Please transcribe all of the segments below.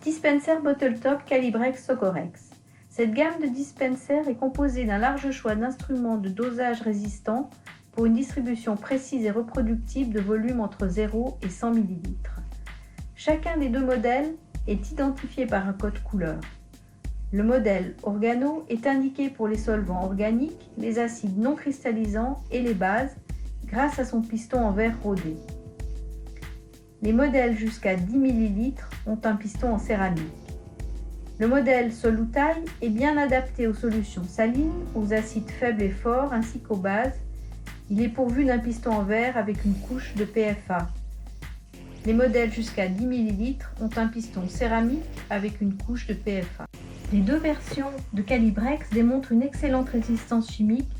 Dispenser Bottle Top Calibrex Socorex. Cette gamme de dispensers est composée d'un large choix d'instruments de dosage résistants pour une distribution précise et reproductible de volume entre 0 et 100 ml. Chacun des deux modèles est identifié par un code couleur. Le modèle Organo est indiqué pour les solvants organiques, les acides non cristallisants et les bases grâce à son piston en verre rodé. Les modèles jusqu'à 10 ml ont un piston en céramique. Le modèle Solutai est bien adapté aux solutions salines, aux acides faibles et forts ainsi qu'aux bases. Il est pourvu d'un piston en verre avec une couche de PFA. Les modèles jusqu'à 10 ml ont un piston céramique avec une couche de PFA. Les deux versions de Calibrex démontrent une excellente résistance chimique.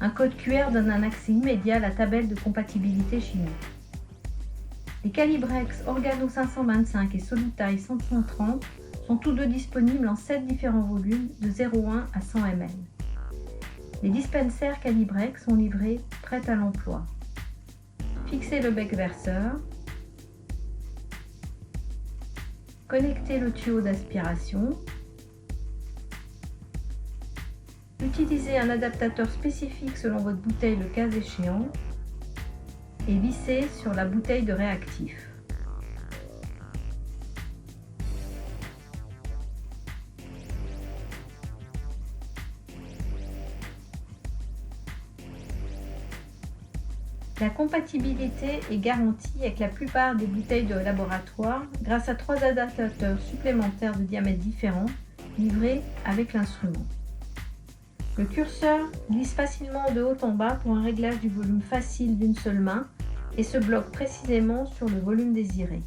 Un code QR donne un accès immédiat à la tabelle de compatibilité chimique. Les Calibrex Organo 525 et Solutai 530 sont tous deux disponibles en 7 différents volumes de 0,1 à 100 ml. Les dispensers Calibrex sont livrés prêts à l'emploi. Fixez le bec verseur. Connectez le tuyau d'aspiration. Utilisez un adaptateur spécifique selon votre bouteille le cas échéant et vissez sur la bouteille de réactif. La compatibilité est garantie avec la plupart des bouteilles de laboratoire grâce à 3 adaptateurs supplémentaires de diamètres différents livrés avec l'instrument. Le curseur glisse facilement de haut en bas pour un réglage du volume facile d'une seule main et se bloque précisément sur le volume désiré.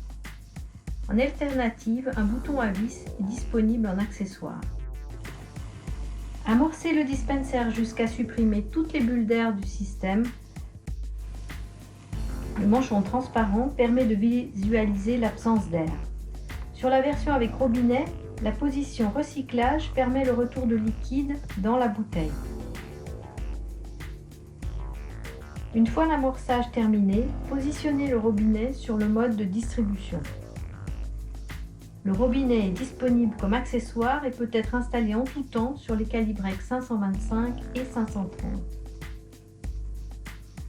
En alternative, un bouton à vis est disponible en accessoire. Amorcez le dispenser jusqu'à supprimer toutes les bulles d'air du système. Le manchon transparent permet de visualiser l'absence d'air. Sur la version avec robinet, la position recyclage permet le retour de liquide dans la bouteille. Une fois l'amorçage terminé, positionnez le robinet sur le mode de distribution. Le robinet est disponible comme accessoire et peut être installé en tout temps sur les Calibrex 525 et 530.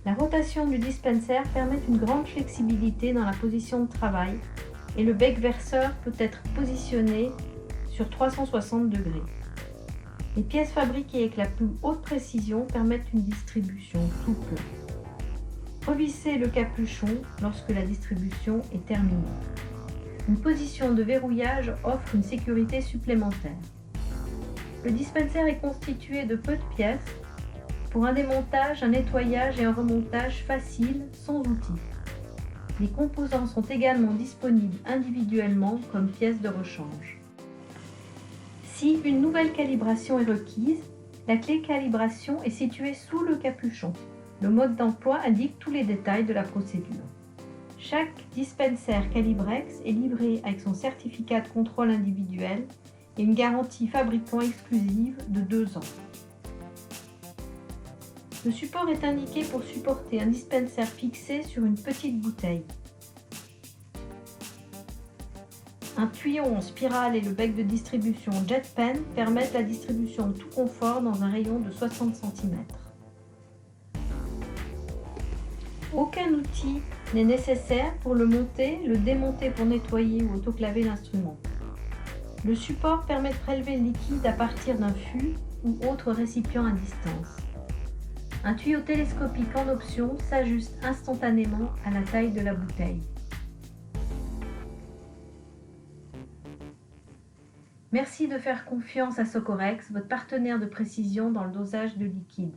La rotation du dispenser permet une grande flexibilité dans la position de travail et le bec verseur peut être positionné sur 360 degrés. Les pièces fabriquées avec la plus haute précision permettent une distribution souple. Revissez le capuchon lorsque la distribution est terminée. Une position de verrouillage offre une sécurité supplémentaire. Le dispenser est constitué de peu de pièces pour un démontage, un nettoyage et un remontage facile sans outils. Les composants sont également disponibles individuellement comme pièces de rechange. Si une nouvelle calibration est requise, la clé calibration est située sous le capuchon. Le mode d'emploi indique tous les détails de la procédure. Chaque dispenser Calibrex est livré avec son certificat de contrôle individuel et une garantie fabricant exclusive de 2 ans. Le support est indiqué pour supporter un dispenser fixé sur une petite bouteille. Un tuyau en spirale et le bec de distribution Jet Pen permettent la distribution en tout confort dans un rayon de 60 cm. Aucun outil n'est nécessaire pour le monter, le démonter pour nettoyer ou autoclaver l'instrument. Le support permet de prélever le liquide à partir d'un fût ou autre récipient à distance. Un tuyau télescopique en option s'ajuste instantanément à la taille de la bouteille. Merci de faire confiance à Socorex, votre partenaire de précision dans le dosage de liquide.